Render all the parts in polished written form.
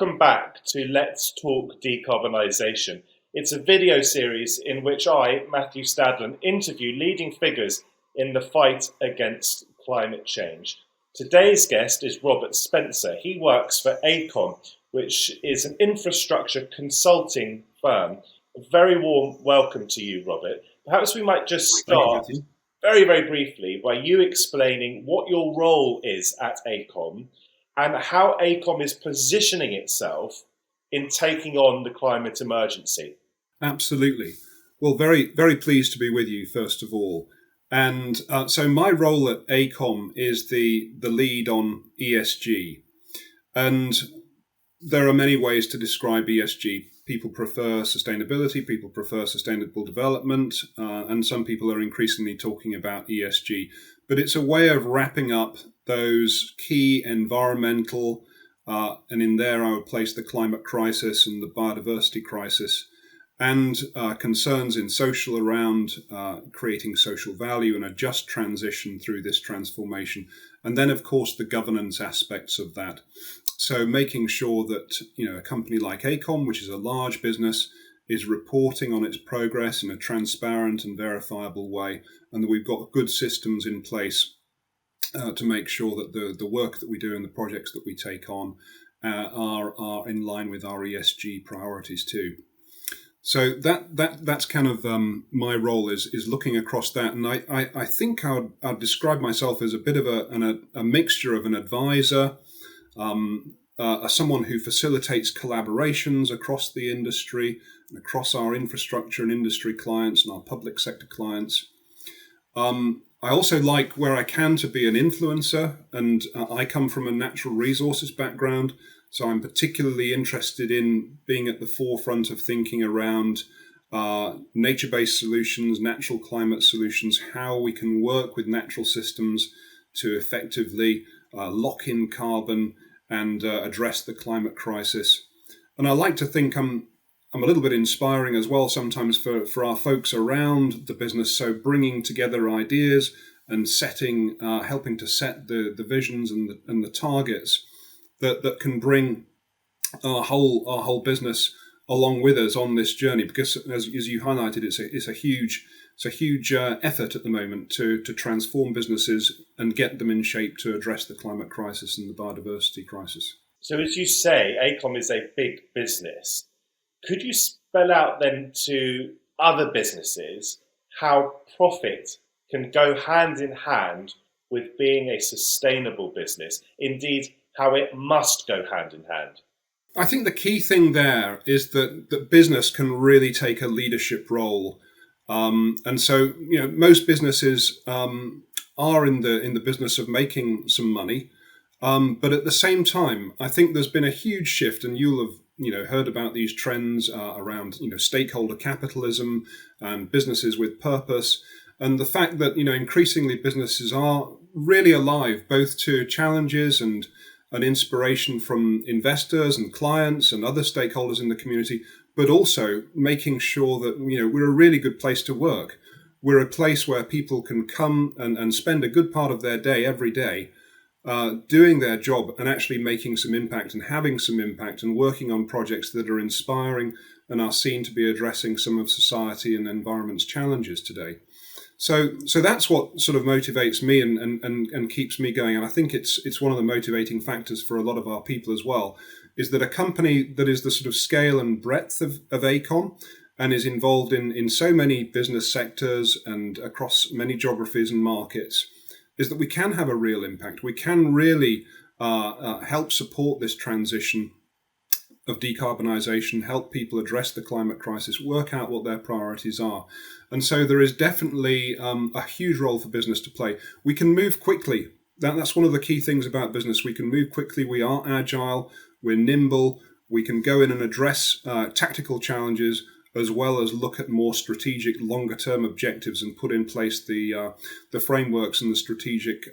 Welcome back to Let's Talk Decarbonisation. It's a video series in which I, Matthew Stadlen, interview leading figures in the fight against climate change. Today's guest is Robert Spencer. He works for AECOM, which is an infrastructure consulting firm. A very warm welcome to you, Robert. Perhaps we might just start very, very briefly by you explaining what your role is at AECOM and how AECOM is positioning itself in taking on the climate emergency. Absolutely. Well, very, very pleased to be with you, first of all. And so my role at AECOM is the lead on ESG. And there are many ways to describe ESG. People prefer sustainability, people prefer sustainable development, and some people are increasingly talking about ESG. But it's a way of wrapping up those key environmental, and in there I would place the climate crisis and the biodiversity crisis, and concerns in social around creating social value and a just transition through this transformation. And then, of course, the governance aspects of that. So making sure that, a company like AECOM, which is a large business, is reporting on its progress in a transparent and verifiable way, and that we've got good systems in place to make sure that the work that we do and the projects that we take on are in line with our ESG priorities too. So that's kind of my role is looking across that, and I think I'd describe myself as a bit of a mixture of an advisor, someone who facilitates collaborations across the industry and across our infrastructure and industry clients and our public sector clients. I also like, where I can, to be an influencer, and I come from a natural resources background, so I'm particularly interested in being at the forefront of thinking around nature-based solutions, natural climate solutions, how we can work with natural systems to effectively lock in carbon and address the climate crisis. And I like to think I'm a little bit inspiring as well sometimes for our folks around the business. So bringing together ideas and helping to set the visions and the targets that can bring our whole business along with us on this journey. Because as you highlighted, it's a huge effort at the moment to transform businesses and get them in shape to address the climate crisis and the biodiversity crisis. So as you say, AECOM is a big business. Could you spell out then to other businesses how profit can go hand in hand with being a sustainable business? Indeed, how it must go hand in hand? I think the key thing there is that business can really take a leadership role. And so, most businesses are in the business of making some money. But at the same time, I think there's been a huge shift, and you'll have heard about these trends around stakeholder capitalism and businesses with purpose, and the fact that increasingly businesses are really alive both to challenges and an inspiration from investors and clients and other stakeholders in the community, but also making sure that we're a really good place to work. We're a place where people can come and spend a good part of their day every day doing their job and actually making some impact and having some impact and working on projects that are inspiring and are seen to be addressing some of society and environment's challenges today. So that's what sort of motivates me and keeps me going. And I think it's one of the motivating factors for a lot of our people as well, is that a company that is the sort of scale and breadth of AECOM and is involved in so many business sectors and across many geographies and markets, is that we can have a real impact. We can really help support this transition of decarbonisation, help people address the climate crisis, work out what their priorities are. And so there is definitely a huge role for business to play. We can move quickly. That's one of the key things about business. We can move quickly. We are agile. We're nimble. We can go in and address tactical challenges, as well as look at more strategic, longer-term objectives and put in place the frameworks and the strategic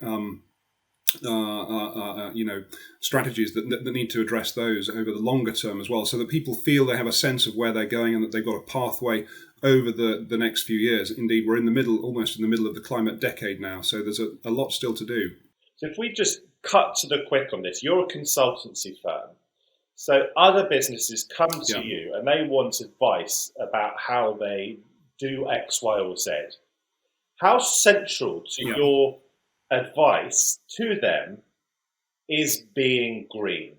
strategies that need to address those over the longer term as well, so that people feel they have a sense of where they're going and that they've got a pathway over the next few years. Indeed, we're almost in the middle of the climate decade now, so there's a lot still to do. So if we just cut to the quick on this, you're a consultancy firm. So other businesses come to Yeah. you and they want advice about how they do X, Y, or Z. How central to Yeah. your advice to them is being green?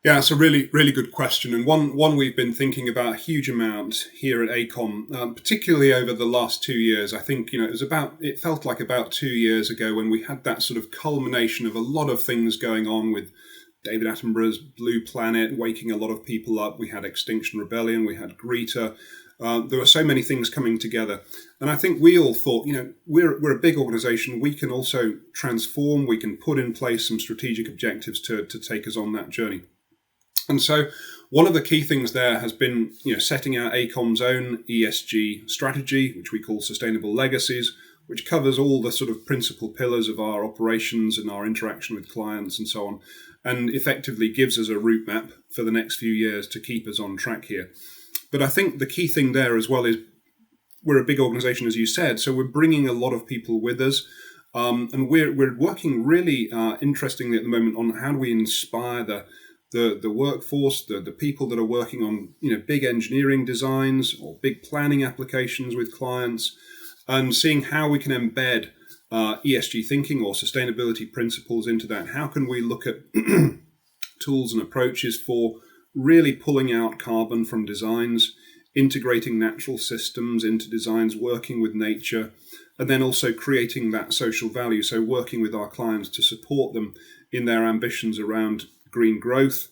Yeah, it's a really, really good question, and one we've been thinking about a huge amount here at AECOM, particularly over the last 2 years. I think it felt like about 2 years ago when we had that sort of culmination of a lot of things going on with David Attenborough's Blue Planet, waking a lot of people up. We had Extinction Rebellion, we had Greta. There were so many things coming together. And I think we all thought, we're a big organization. We can also transform. We can put in place some strategic objectives to take us on that journey. And so one of the key things there has been, setting out AECOM's own ESG strategy, which we call Sustainable Legacies, which covers all the sort of principal pillars of our operations and our interaction with clients and so on, and effectively gives us a route map for the next few years to keep us on track here. But I think the key thing there as well is we're a big organization, as you said, so we're bringing a lot of people with us. And we're working really interestingly at the moment on how do we inspire the workforce, the people that are working on big engineering designs or big planning applications with clients, and seeing how we can embed ESG thinking or sustainability principles into that. How can we look at tools and approaches for really pulling out carbon from designs, integrating natural systems into designs, working with nature, and then also creating that social value. So working with our clients to support them in their ambitions around green growth.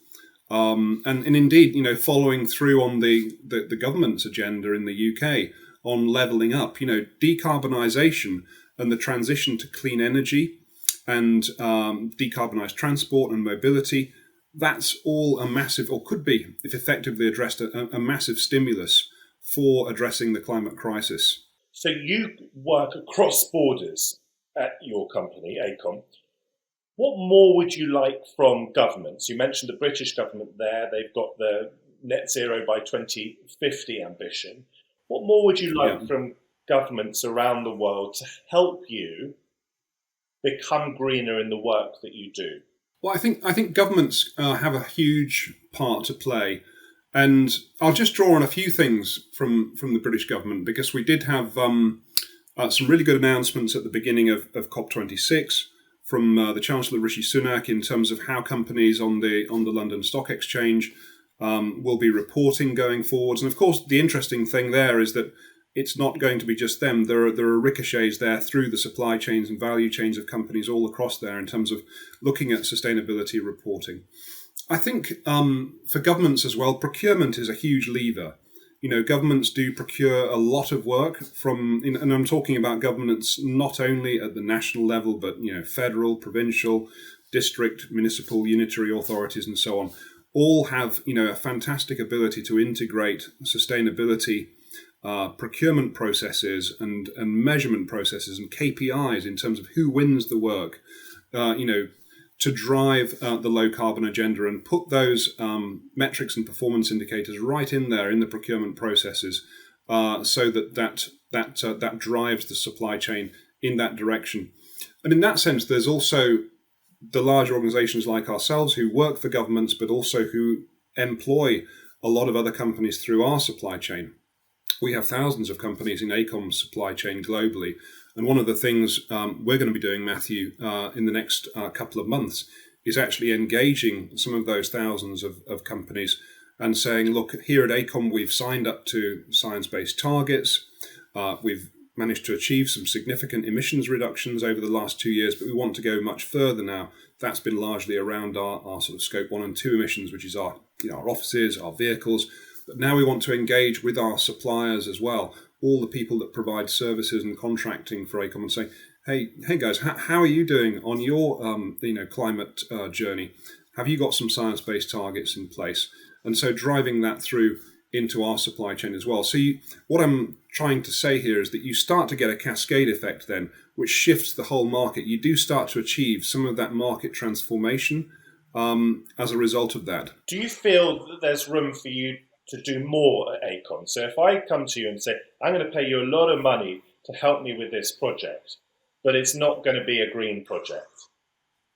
And indeed, following through on the government's agenda in the UK on levelling up, decarbonisation and the transition to clean energy and decarbonised transport and mobility. That's all a massive, or could be, if effectively addressed, a massive stimulus for addressing the climate crisis. So you work across borders at your company, AECOM. What more would you like from governments? You mentioned the British government there. They've got the net zero by 2050 ambition. What more would you like from governments around the world to help you become greener in the work that you do? Well, I think governments have a huge part to play. And I'll just draw on a few things from the British government, because we did have some really good announcements at the beginning of COP26 from the Chancellor Rishi Sunak in terms of how companies on the London Stock Exchange will be reporting going forwards. And of course, the interesting thing there is that it's not going to be just them. There are ricochets there through the supply chains and value chains of companies all across there in terms of looking at sustainability reporting. I think for governments as well, procurement is a huge lever. Governments do procure a lot of work and I'm talking about governments not only at the national level, but federal, provincial, district, municipal, unitary authorities, and so on. All have a fantastic ability to integrate sustainability procurement processes and measurement processes and KPIs in terms of who wins the work. To drive the low carbon agenda and put those metrics and performance indicators right in there in the procurement processes, so that drives the supply chain in that direction. And in that sense, there's also the large organizations like ourselves who work for governments, but also who employ a lot of other companies through our supply chain. We have thousands of companies in AECOM's supply chain globally. And one of the things we're going to be doing, Matthew, in the next couple of months is actually engaging some of those thousands of companies and saying, look, here at AECOM, we've signed up to science-based targets. We've managed to achieve some significant emissions reductions over the last 2 years, but we want to go much further now. That's been largely around our sort of scope 1 and 2 emissions, which is our offices, our vehicles. But now we want to engage with our suppliers as well, all the people that provide services and contracting for AECOM, and say, hey guys, how are you doing on your climate journey? Have you got some science-based targets in place? And so driving that through into our supply chain as well. So what I'm trying to say here is that you start to get a cascade effect then, which shifts the whole market. You do start to achieve some of that market transformation as a result of that. Do you feel that there's room for you to do more at AECOM? So if I come to you and say, I'm going to pay you a lot of money to help me with this project, but it's not going to be a green project,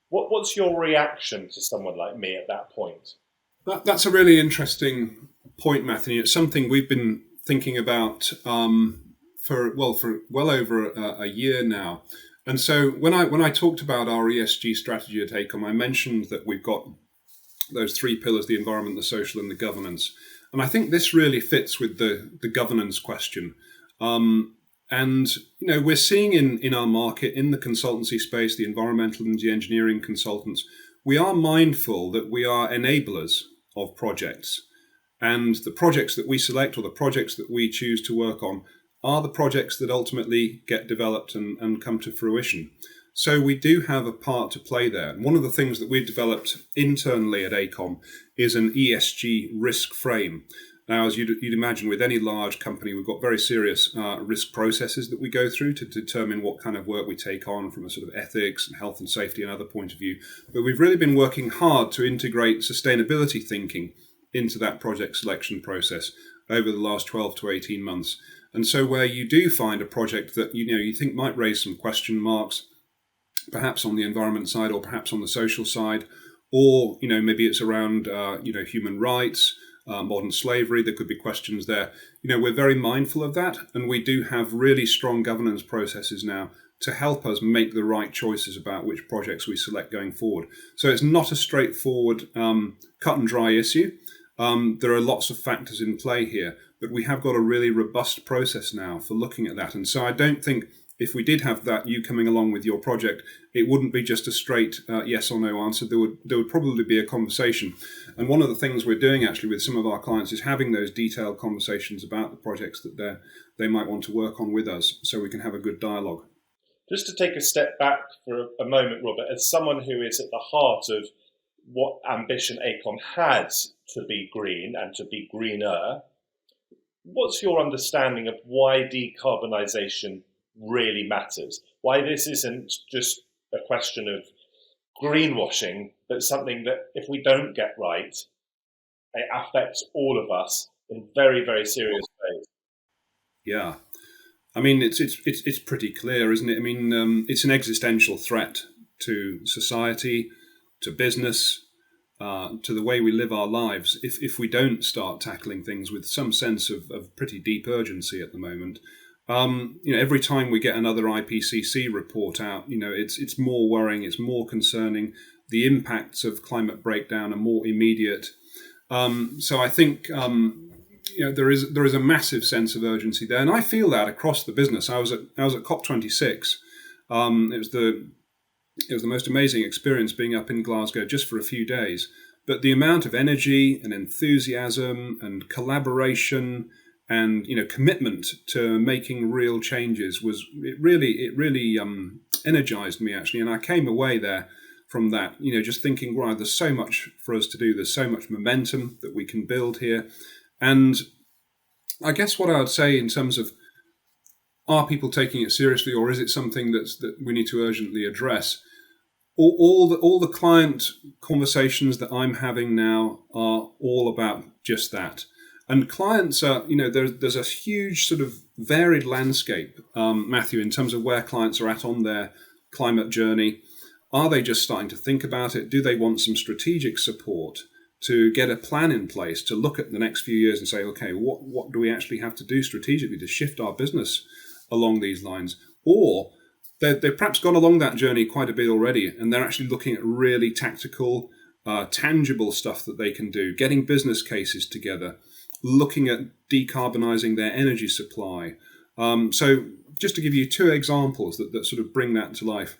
what's your reaction to someone like me at that point? That's a really interesting point, Matthew. It's something we've been thinking about for well over a year now. And so when I talked about our ESG strategy at AECOM, I mentioned that we've got those three pillars: the environment, the social, and the governance. And I think this really fits with the governance question. And we're seeing in our market, in the consultancy space, the environmental and the engineering consultants, we are mindful that we are enablers of projects. And the projects that we select, or the projects that we choose to work on, are the projects that ultimately get developed and come to fruition. So we do have a part to play there. And one of the things that we've developed internally at AECOM is an ESG risk frame. Now, as you'd imagine, with any large company, we've got very serious risk processes that we go through to determine what kind of work we take on from a sort of ethics and health and safety and other point of view. But we've really been working hard to integrate sustainability thinking into that project selection process over the last 12 to 18 months. And so where you do find a project that you think might raise some question marks, perhaps on the environment side or perhaps on the social side, or maybe it's around human rights, modern slavery, there could be questions there. We're very mindful of that, and we do have really strong governance processes now to help us make the right choices about which projects we select going forward. So it's not a straightforward cut and dry issue. There are lots of factors in play here, but we have got a really robust process now for looking at that. And so I don't think if we did have that, you coming along with your project, it wouldn't be just a straight yes or no answer. There would probably be a conversation. And one of the things we're doing actually with some of our clients is having those detailed conversations about the projects that they might want to work on with us, so we can have a good dialogue. Just to take a step back for a moment, Robert, as someone who is at the heart of what ambition AECOM has to be green and to be greener, what's your understanding of why decarbonisation really matters? Why this isn't just a question of greenwashing, but something that if we don't get right, it affects all of us in very, very serious ways. Yeah. I mean, it's pretty clear, isn't it? I mean, it's an existential threat to society, to business, to the way we live our lives. If we don't start tackling things with some sense of pretty deep urgency at the moment, every time we get another IPCC report out, it's more worrying, it's more concerning. The impacts of climate breakdown are more immediate. So I think there is a massive sense of urgency there, and I feel that across the business. I was at COP26. It was the most amazing experience being up in Glasgow just for a few days. But the amount of energy and enthusiasm and collaboration and commitment to making real changes it really energized me actually. And I came away there from that, just thinking, wow, there's so much for us to do. There's so much momentum that we can build here. And I guess what I would say in terms of, are people taking it seriously, or is it something that we need to urgently address? All the client conversations that I'm having now are all about just that. And clients are, there's a huge sort of varied landscape, Matthew, in terms of where clients are at on their climate journey. Are they just starting to think about it? Do they want some strategic support to get a plan in place to look at the next few years and say, okay, what do we actually have to do strategically to shift our business along these lines? Or they've perhaps gone along that journey quite a bit already, and they're actually looking at really tactical, tangible stuff that they can do, getting business cases together, looking at decarbonising their energy supply. So just to give you two examples that sort of bring that to life.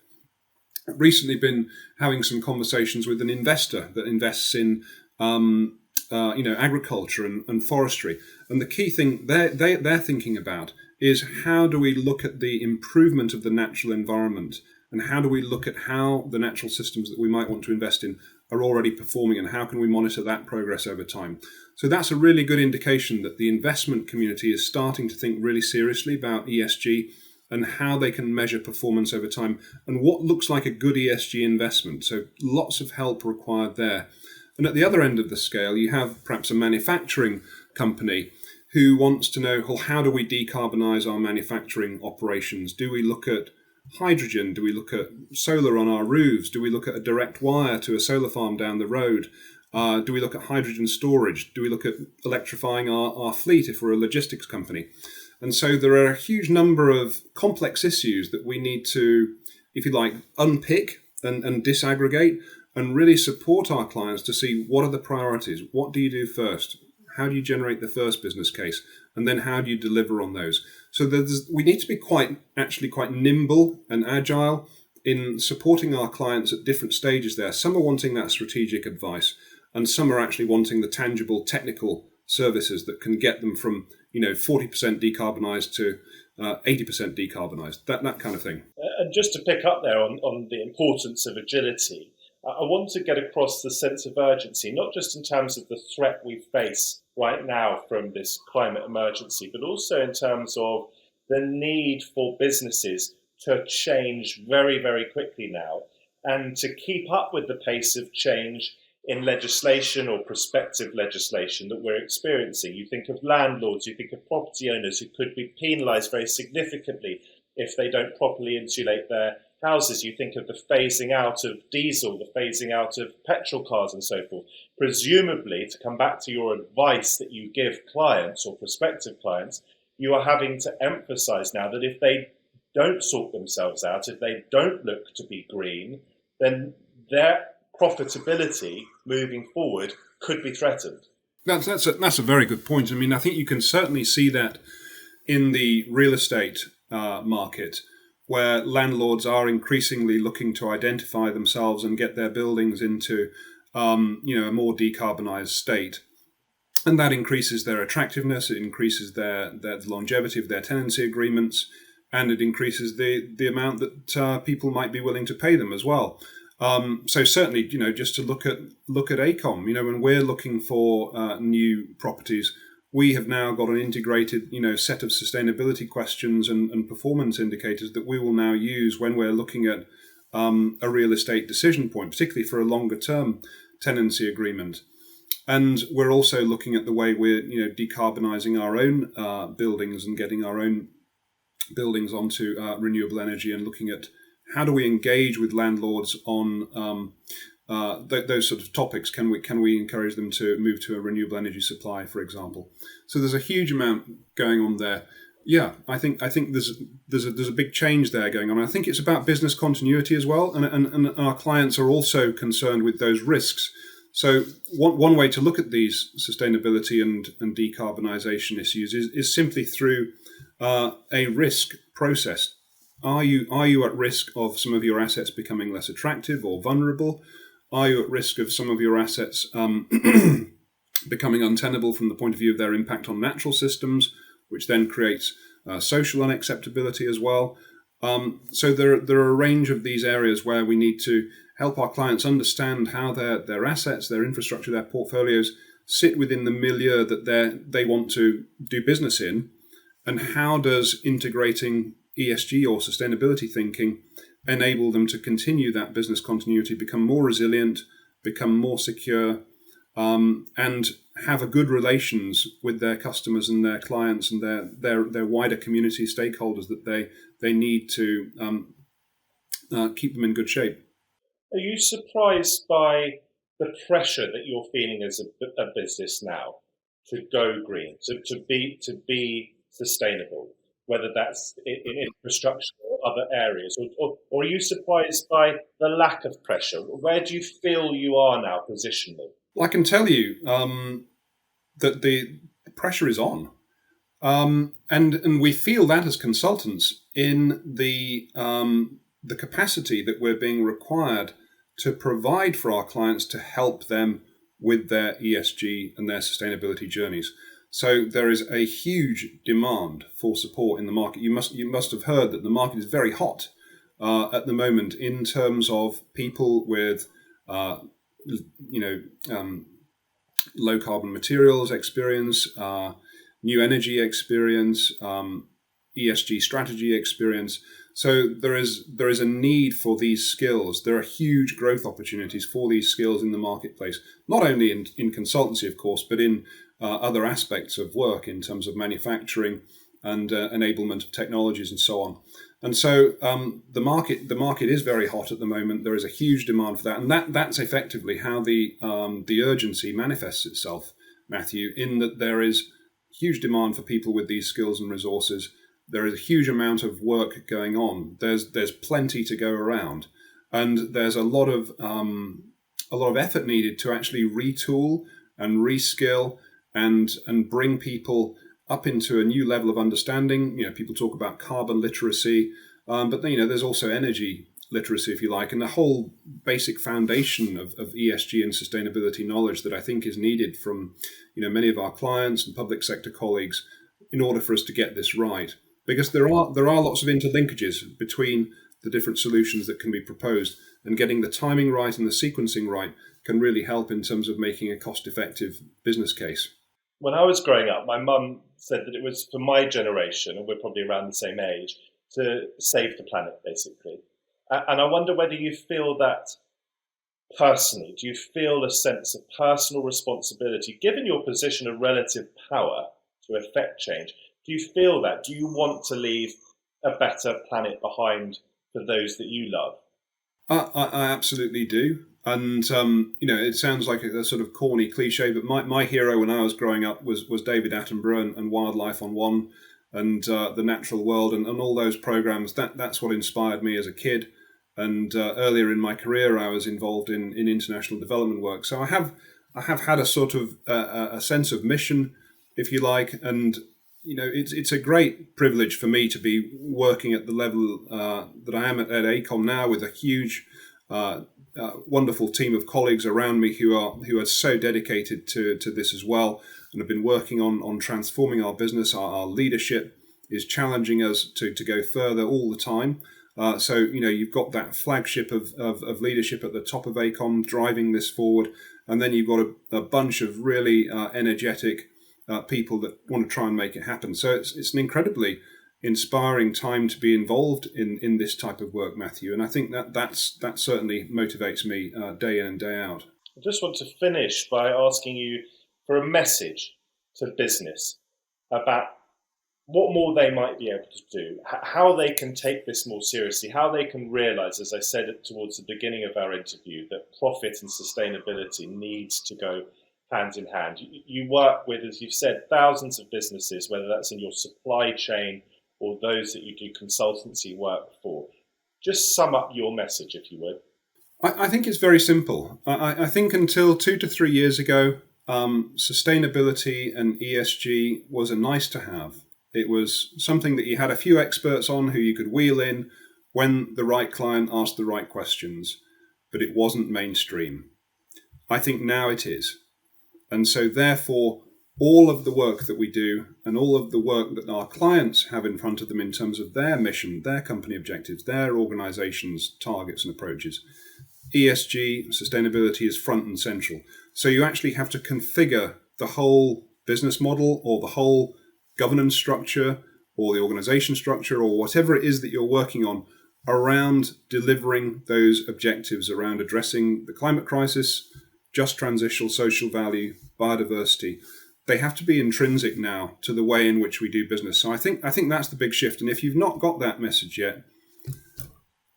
I've recently been having some conversations with an investor that invests in agriculture and forestry. And the key thing they're thinking about is, how do we look at the improvement of the natural environment, and how do we look at how the natural systems that we might want to invest in are already performing, and how can we monitor that progress over time? So that's a really good indication that the investment community is starting to think really seriously about ESG and how they can measure performance over time and what looks like a good ESG investment. So lots of help required there. And at the other end of the scale, you have perhaps a manufacturing company who wants to know, well, how do we decarbonize our manufacturing operations? Do we look at hydrogen? Do we look at solar on our roofs? Do we look at a direct wire to a solar farm down the road? Do we look at hydrogen storage? Do we look at electrifying our fleet if we're a logistics company? And so there are a huge number of complex issues that we need to, if you like, unpick and disaggregate and really support our clients to see what are the priorities. What do you do first? How do you generate the first business case? And then how do you deliver on those? So we need to be quite nimble and agile in supporting our clients at different stages there. Some are wanting that strategic advice, and some are actually wanting the tangible technical services that can get them from 40% decarbonised to 80% decarbonised, that kind of thing. And just to pick up there on the importance of agility, I want to get across the sense of urgency, not just in terms of the threat we face right now from this climate emergency, but also in terms of the need for businesses to change very, very quickly now and to keep up with the pace of change in legislation or prospective legislation that we're experiencing. You think of landlords, you think of property owners who could be penalised very significantly if they don't properly insulate their houses. You think of the phasing out of diesel, the phasing out of petrol cars and so forth. Presumably, to come back to your advice that you give clients or prospective clients, you are having to emphasise now that if they don't sort themselves out, if they don't look to be green, then their profitability moving forward could be threatened. That's a very good point. I mean, I think you can certainly see that in the real estate market, where landlords are increasingly looking to identify themselves and get their buildings into a more decarbonised state. And that increases their attractiveness, it increases their longevity of their tenancy agreements, and it increases the amount that people might be willing to pay them as well. So certainly, just to look at AECOM, when we're looking for new properties, we have now got an integrated, set of sustainability questions and performance indicators that we will now use when we're looking at a real estate decision point, particularly for a longer term tenancy agreement. And we're also looking at the way we're, decarbonising our own buildings and getting our own buildings onto renewable energy, and looking at how do we engage with landlords on those sort of topics. Can we encourage them to move to a renewable energy supply, for example? So there's a huge amount going on there. Yeah, I think there's a big change there going on. I think it's about business continuity as well, and our clients are also concerned with those risks. So one way to look at these sustainability and decarbonisation issues is simply through a risk process. Are you at risk of some of your assets becoming less attractive or vulnerable? Are you at risk of some of your assets becoming untenable from the point of view of their impact on natural systems, which then creates social unacceptability as well? So there are a range of these areas where we need to help our clients understand how their assets, their infrastructure, their portfolios sit within the milieu that they want to do business in, and how does integrating ESG or sustainability thinking enable them to continue that business continuity, become more resilient, become more secure, and have a good relations with their customers and their clients and their wider community stakeholders that they need to keep them in good shape. Are you surprised by the pressure that you're feeling as a business now to go green, to be sustainable, whether that's in infrastructure or other areas, or are you surprised by the lack of pressure? Where do you feel you are now positionally? Well, I can tell you that the pressure is on, and we feel that as consultants in the capacity that we're being required to provide for our clients to help them with their ESG and their sustainability journeys. So there is a huge demand for support in the market. You must have heard that the market is very hot at the moment in terms of people with low carbon materials experience, new energy experience, ESG strategy experience. So there is a need for these skills. There are huge growth opportunities for these skills in the marketplace, not only in consultancy, of course, but in other aspects of work in terms of manufacturing and enablement of technologies and so on. And so the market is very hot at the moment. There is a huge demand for that, and that's effectively how the urgency manifests itself, Matthew, in that there is huge demand for people with these skills and resources. There is a huge amount of work going on. There's plenty to go around, and there's a lot of effort needed to actually retool and reskill and bring people up into a new level of understanding. People talk about carbon literacy, but there's also energy literacy, if you like, and the whole basic foundation of ESG and sustainability knowledge that I think is needed from many of our clients and public sector colleagues in order for us to get this right. Because there are lots of interlinkages between the different solutions that can be proposed, and getting the timing right and the sequencing right can really help in terms of making a cost-effective business case. When I was growing up, my mum said that it was for my generation, and we're probably around the same age, to save the planet, basically. And I wonder whether you feel that personally. Do you feel a sense of personal responsibility, given your position of relative power to affect change? Do you feel that? Do you want to leave a better planet behind for those that you love? I absolutely do. And, it sounds like a sort of corny cliche, but my hero when I was growing up was David Attenborough and Wildlife on One and The Natural World and all those programs. That's what inspired me as a kid. And earlier in my career, I was involved in international development work. So I have had a sort of a sense of mission, if you like. And, it's a great privilege for me to be working at the level that I am at AECOM now, with a huge wonderful team of colleagues around me who are so dedicated to this as well, and have been working on transforming our business. Our leadership is challenging us to go further all the time. So you've got that flagship of leadership at the top of AECOM driving this forward, and then you've got a bunch of really energetic people that want to try and make it happen. So it's an incredibly inspiring time to be involved in this type of work, Matthew. And I think that certainly motivates me day in and day out. I just want to finish by asking you for a message to business about what more they might be able to do, how they can take this more seriously, how they can realise, as I said towards the beginning of our interview, that profit and sustainability needs to go hand in hand. You work with, as you've said, thousands of businesses, whether that's in your supply chain or those that you do consultancy work for. Just sum up your message, if you would. I think it's very simple. I think until 2 to 3 years ago, sustainability and ESG was a nice to have. It was something that you had a few experts on who you could wheel in when the right client asked the right questions, but it wasn't mainstream. I think now it is. And so therefore, all of the work that we do and all of the work that our clients have in front of them in terms of their mission, their company objectives, their organization's targets and approaches, ESG, sustainability is front and central. So you actually have to configure the whole business model or the whole governance structure or the organization structure or whatever it is that you're working on around delivering those objectives, around addressing the climate crisis, just transitional social value, biodiversity. They have to be intrinsic now to the way in which we do business. So I think that's the big shift. And if you've not got that message yet,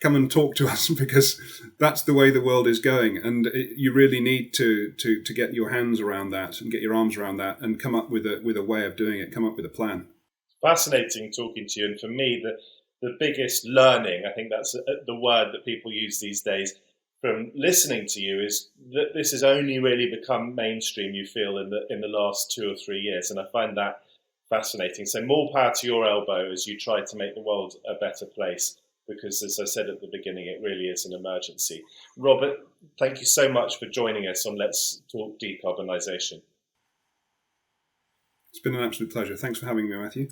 come and talk to us, because that's the way the world is going. And you really need to get your hands around that and get your arms around that and come up with a way of doing it, come up with a plan. Fascinating talking to you. And for me, the biggest learning, I think that's the word that people use these days, from listening to you, is that this has only really become mainstream, you feel, in the last 2 or 3 years. And I find that fascinating. So more power to your elbow as you try to make the world a better place, because as I said at the beginning, it really is an emergency. Robert, thank you so much for joining us on Let's Talk Decarbonisation. It's been an absolute pleasure. Thanks for having me, Matthew.